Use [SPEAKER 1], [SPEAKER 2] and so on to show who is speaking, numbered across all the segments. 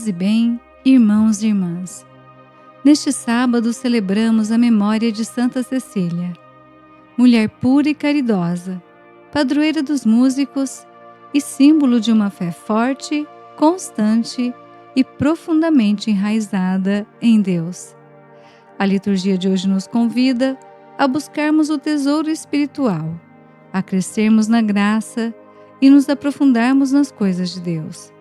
[SPEAKER 1] Paz e bem, irmãos e irmãs. Neste sábado celebramos a memória de Santa Cecília, mulher pura e caridosa, padroeira dos músicos e símbolo de uma fé forte, constante e profundamente enraizada em Deus. A liturgia de hoje nos convida a buscarmos o tesouro espiritual, a crescermos na graça e nos aprofundarmos nas coisas de Deus,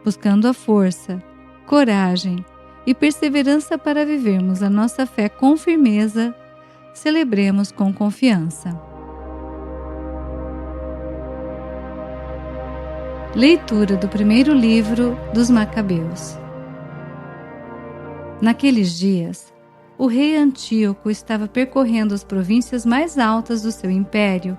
[SPEAKER 1] buscando a força, coragem e perseverança para vivermos a nossa fé com firmeza. Celebremos com confiança. Leitura do primeiro livro dos Macabeus. Naqueles dias, o rei Antíoco estava percorrendo as províncias mais altas do seu império,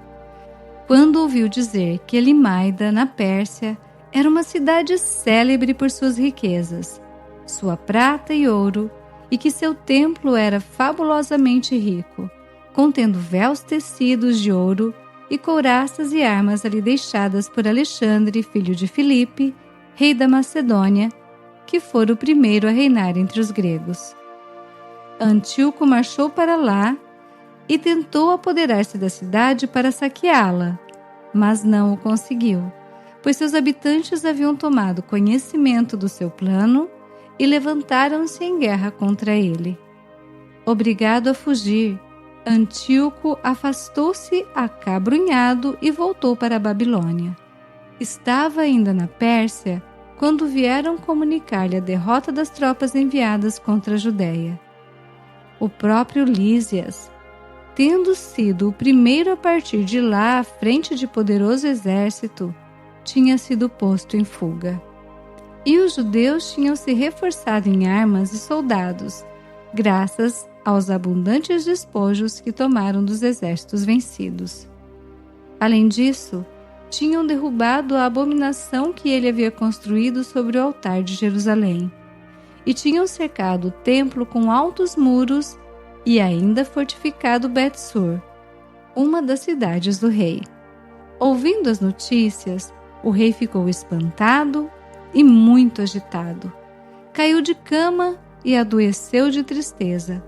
[SPEAKER 1] quando ouviu dizer que Elimaida, na Pérsia, era uma cidade célebre por suas riquezas, sua prata e ouro, e que seu templo era fabulosamente rico, contendo véus tecidos de ouro e couraças e armas ali deixadas por Alexandre, filho de Filipe, rei da Macedônia, que fora o primeiro a reinar entre os gregos. Antíoco marchou para lá e tentou apoderar-se da cidade para saqueá-la, mas não o conseguiu, pois seus habitantes haviam tomado conhecimento do seu plano e levantaram-se em guerra contra ele. Obrigado a fugir, Antíoco afastou-se acabrunhado e voltou para a Babilônia. Estava ainda na Pérsia quando vieram comunicar-lhe a derrota das tropas enviadas contra a Judéia. O próprio Lísias, tendo sido o primeiro a partir de lá à frente de poderoso exército, tinha sido posto em fuga. E os judeus tinham se reforçado em armas e soldados, graças aos abundantes despojos que tomaram dos exércitos vencidos. Além disso, tinham derrubado a abominação que ele havia construído sobre o altar de Jerusalém, e tinham cercado o templo com altos muros e ainda fortificado Bet-sur, uma das cidades do rei. Ouvindo as notícias, o rei ficou espantado e muito agitado. Caiu de cama e adoeceu de tristeza,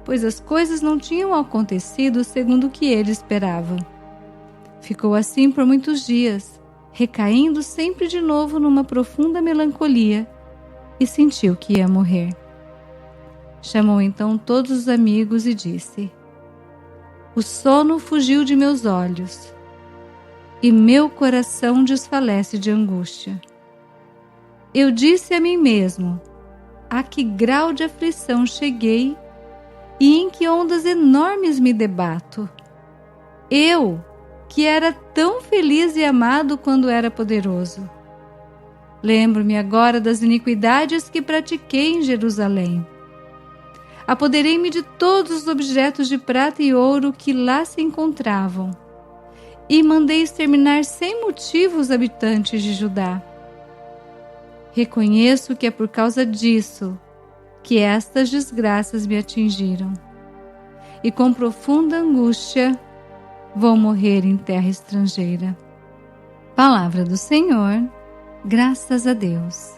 [SPEAKER 1] pois as coisas não tinham acontecido segundo o que ele esperava. Ficou assim por muitos dias, recaindo sempre de novo numa profunda melancolia, e sentiu que ia morrer. Chamou então todos os amigos e disse: "O sono fugiu de meus olhos, e meu coração desfalece de angústia. Eu disse a mim mesmo: a que grau de aflição cheguei e em que ondas enormes me debato. Eu, que era tão feliz e amado quando era poderoso. Lembro-me agora das iniquidades que pratiquei em Jerusalém. Apoderei-me de todos os objetos de prata e ouro que lá se encontravam, e mandei exterminar sem motivo os habitantes de Judá. Reconheço que é por causa disso que estas desgraças me atingiram, e com profunda angústia vou morrer em terra estrangeira." Palavra do Senhor, graças a Deus.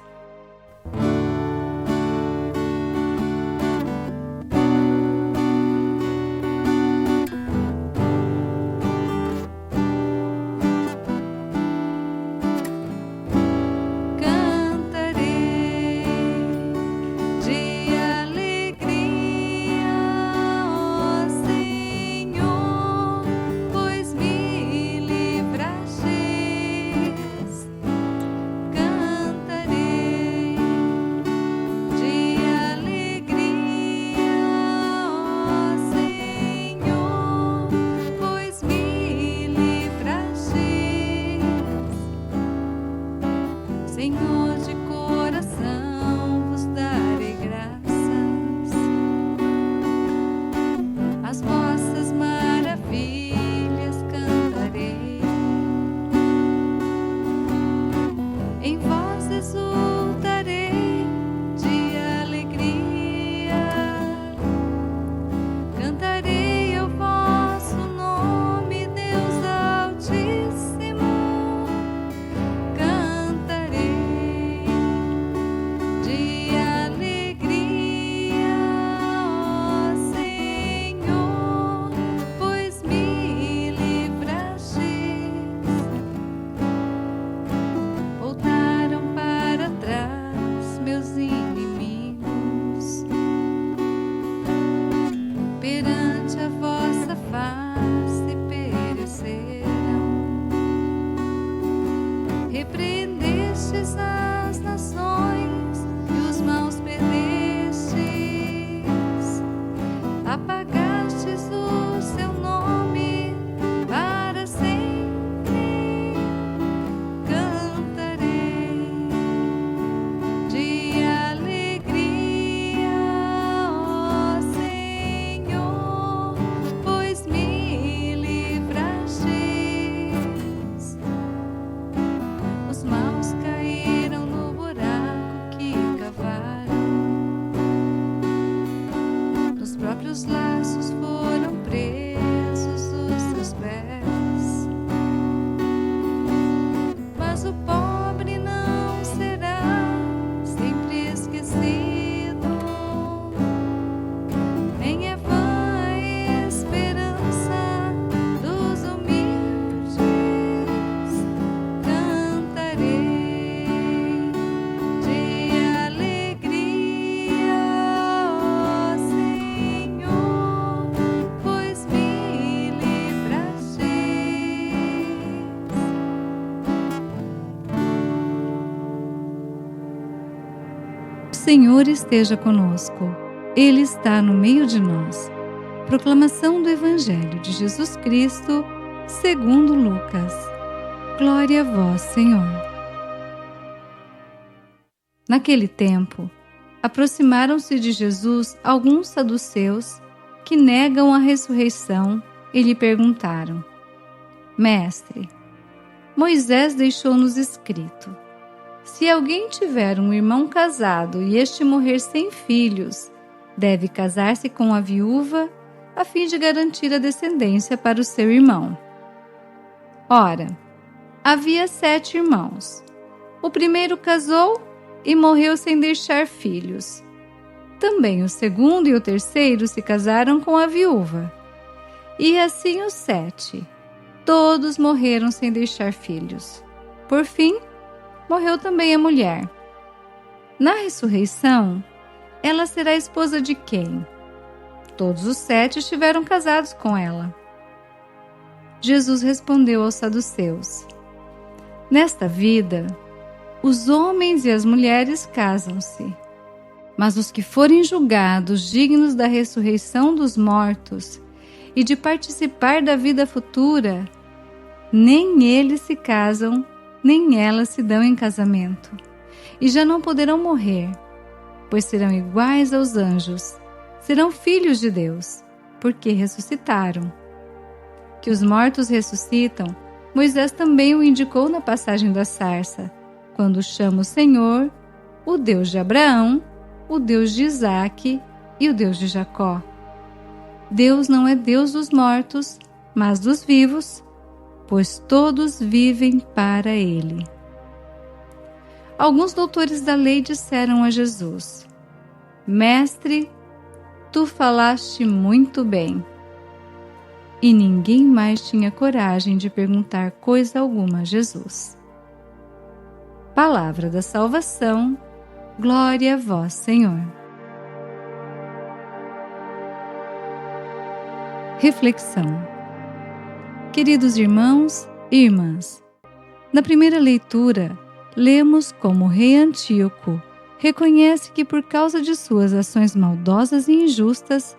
[SPEAKER 1] Senhor esteja conosco. Ele está no meio de nós. Proclamação do Evangelho de Jesus Cristo, segundo Lucas. Glória a vós, Senhor. Naquele tempo, aproximaram-se de Jesus alguns saduceus que negam a ressurreição e lhe perguntaram: Mestre, Moisés deixou-nos escrito: se alguém tiver um irmão casado e este morrer sem filhos, deve casar-se com a viúva a fim de garantir a descendência para o seu irmão. Ora, havia 7 irmãos. O primeiro casou e morreu sem deixar filhos. Também o segundo e o terceiro se casaram com a viúva. E assim os 7. Todos morreram sem deixar filhos. Por fim, morreu também a mulher. Na ressurreição, ela será esposa de quem? Todos os 7 estiveram casados com ela. Jesus respondeu aos saduceus: nesta vida, os homens e as mulheres casam-se, mas os que forem julgados dignos da ressurreição dos mortos e de participar da vida futura, nem eles se casam, nem elas se dão em casamento, e já não poderão morrer, pois serão iguais aos anjos, serão filhos de Deus, porque ressuscitaram. Que os mortos ressuscitam, Moisés também o indicou na passagem da sarça, quando chama o Senhor, o Deus de Abraão, o Deus de Isaque e o Deus de Jacó. Deus não é Deus dos mortos, mas dos vivos, pois todos vivem para Ele. Alguns doutores da lei disseram a Jesus: Mestre, tu falaste muito bem. E ninguém mais tinha coragem de perguntar coisa alguma a Jesus. Palavra da salvação, glória a vós, Senhor. Reflexão. Queridos irmãos e irmãs, na primeira leitura, lemos como o rei Antíoco reconhece que por causa de suas ações maldosas e injustas,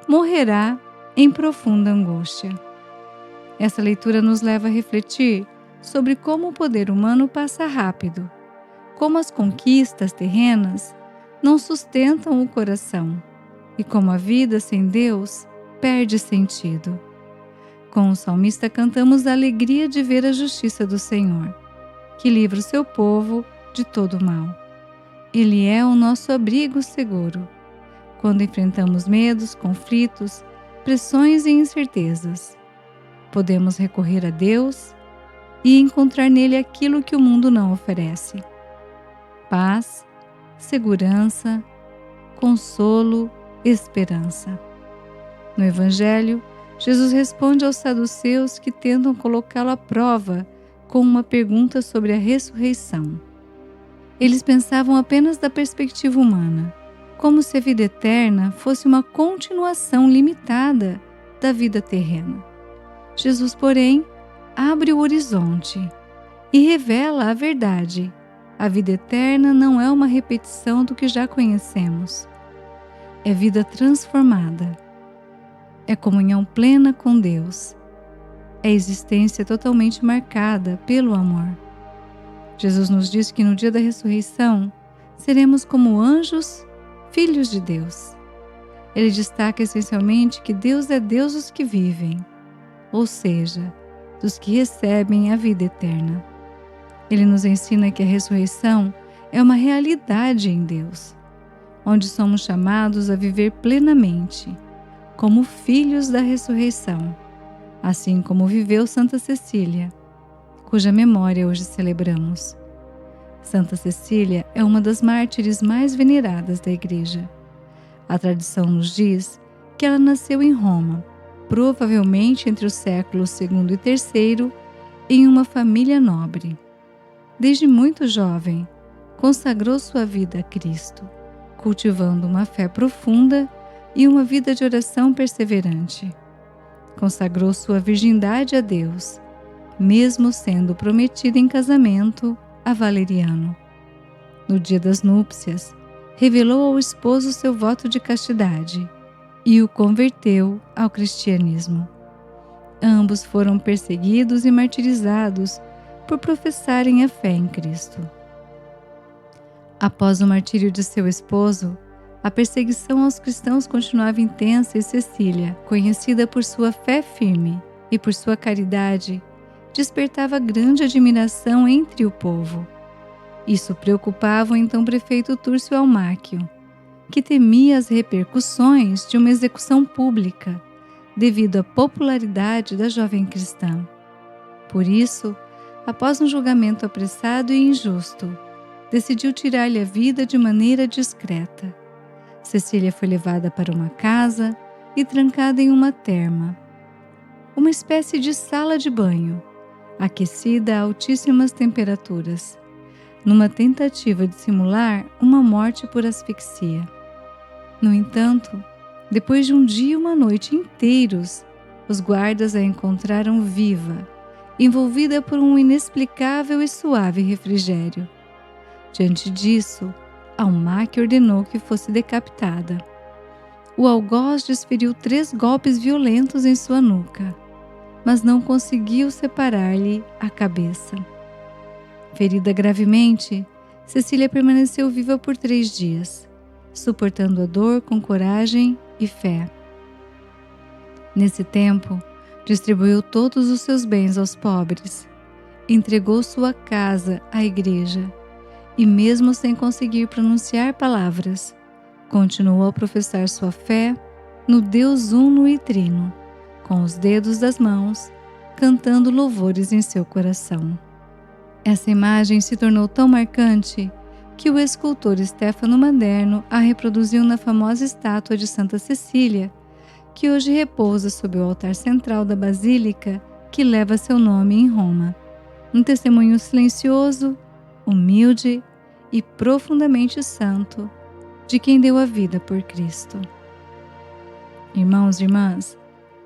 [SPEAKER 1] morrerá em profunda angústia. Essa leitura nos leva a refletir sobre como o poder humano passa rápido, como as conquistas terrenas não sustentam o coração e como a vida sem Deus perde sentido. Com o salmista cantamos a alegria de ver a justiça do Senhor, que livra o seu povo de todo mal. Ele é o nosso abrigo seguro, quando enfrentamos medos, conflitos, pressões e incertezas. Podemos recorrer a Deus e encontrar nele aquilo que o mundo não oferece: paz, segurança, consolo, esperança. No Evangelho, Jesus responde aos saduceus que tentam colocá-lo à prova com uma pergunta sobre a ressurreição. Eles pensavam apenas da perspectiva humana, como se a vida eterna fosse uma continuação limitada da vida terrena. Jesus, porém, abre o horizonte e revela a verdade. A vida eterna não é uma repetição do que já conhecemos. É vida transformada. É comunhão plena com Deus. É existência totalmente marcada pelo amor. Jesus nos diz que no dia da ressurreição seremos como anjos, filhos de Deus. Ele destaca essencialmente que Deus é Deus dos que vivem, ou seja, dos que recebem a vida eterna. Ele nos ensina que a ressurreição é uma realidade em Deus, onde somos chamados a viver plenamente, como filhos da ressurreição, assim como viveu Santa Cecília, cuja memória hoje celebramos. Santa Cecília é uma das mártires mais veneradas da Igreja. A tradição nos diz que ela nasceu em Roma, provavelmente entre os séculos II e III, em uma família nobre. Desde muito jovem, consagrou sua vida a Cristo, cultivando uma fé profunda e uma vida de oração perseverante. Consagrou sua virgindade a Deus, mesmo sendo prometida em casamento a Valeriano. No dia das núpcias, revelou ao esposo seu voto de castidade e o converteu ao cristianismo. Ambos foram perseguidos e martirizados por professarem a fé em Cristo. Após o martírio de seu esposo, a perseguição aos cristãos continuava intensa e Cecília, conhecida por sua fé firme e por sua caridade, despertava grande admiração entre o povo. Isso preocupava o então prefeito Túrcio Almáquio, que temia as repercussões de uma execução pública devido à popularidade da jovem cristã. Por isso, após um julgamento apressado e injusto, decidiu tirar-lhe a vida de maneira discreta. Cecília foi levada para uma casa e trancada em uma terma, uma espécie de sala de banho, aquecida a altíssimas temperaturas, numa tentativa de simular uma morte por asfixia. No entanto, depois de um dia e uma noite inteiros, os guardas a encontraram viva, envolvida por um inexplicável e suave refrigério. Diante disso, Almáquio ordenou que fosse decapitada. O algoz desferiu 3 golpes violentos em sua nuca, mas não conseguiu separar-lhe a cabeça. Ferida gravemente, Cecília permaneceu viva por 3 dias, suportando a dor com coragem e fé. Nesse tempo, distribuiu todos os seus bens aos pobres, entregou sua casa à igreja e, mesmo sem conseguir pronunciar palavras, continuou a professar sua fé no Deus uno e trino, com os dedos das mãos, cantando louvores em seu coração. Essa imagem se tornou tão marcante que o escultor Stefano Maderno a reproduziu na famosa estátua de Santa Cecília, que hoje repousa sob o altar central da Basílica que leva seu nome em Roma. Um testemunho silencioso, humilde e profundamente santo de quem deu a vida por Cristo. Irmãos e irmãs,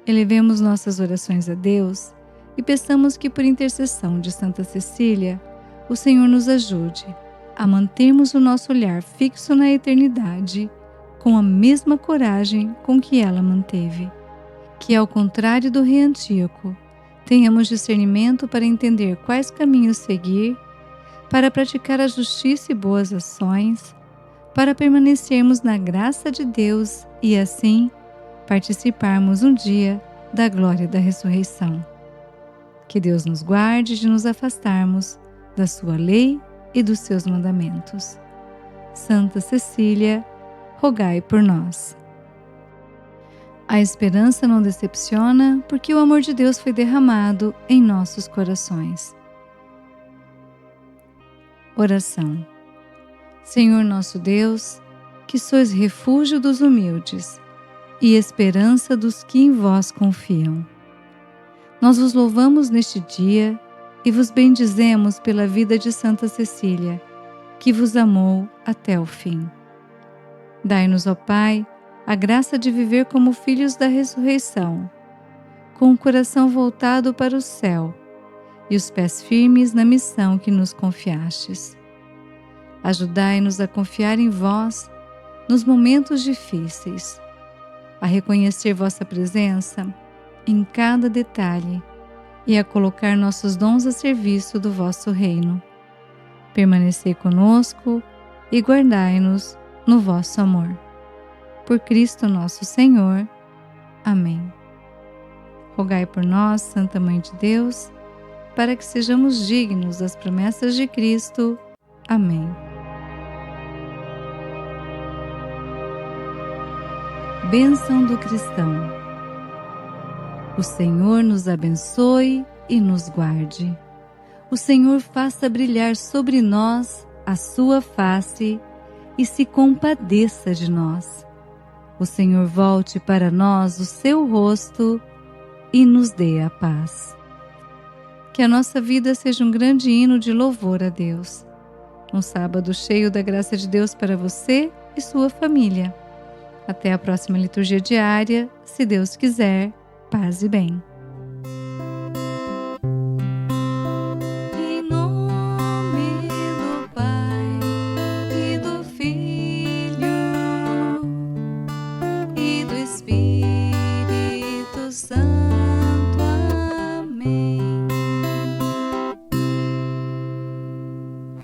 [SPEAKER 1] elevemos nossas orações a Deus e peçamos que, por intercessão de Santa Cecília, o Senhor nos ajude a mantermos o nosso olhar fixo na eternidade com a mesma coragem com que ela manteve. Que, ao contrário do rei Antíoco, tenhamos discernimento para entender quais caminhos seguir, para praticar a justiça e boas ações, para permanecermos na graça de Deus e, assim, participarmos um dia da glória da ressurreição. Que Deus nos guarde de nos afastarmos da sua lei e dos seus mandamentos. Santa Cecília, rogai por nós. A esperança não decepciona, porque o amor de Deus foi derramado em nossos corações. Oração. Senhor nosso Deus, que sois refúgio dos humildes e esperança dos que em vós confiam, nós vos louvamos neste dia e vos bendizemos pela vida de Santa Cecília, que vos amou até o fim. Dai-nos, ó Pai, a graça de viver como filhos da ressurreição, com o coração voltado para o céu e os pés firmes na missão que nos confiastes. Ajudai-nos a confiar em vós nos momentos difíceis, a reconhecer vossa presença em cada detalhe e a colocar nossos dons a serviço do vosso reino. Permanecei conosco e guardai-nos no vosso amor. Por Cristo nosso Senhor. Amém. Rogai por nós, Santa Mãe de Deus, para que sejamos dignos das promessas de Cristo. Amém. Bênção do cristão. O Senhor nos abençoe e nos guarde. O Senhor faça brilhar sobre nós a sua face e se compadeça de nós. O Senhor volte para nós o seu rosto e nos dê a paz. Que a nossa vida seja um grande hino de louvor a Deus. Um sábado cheio da graça de Deus para você e sua família. Até a próxima liturgia diária, se Deus quiser. Paz e bem.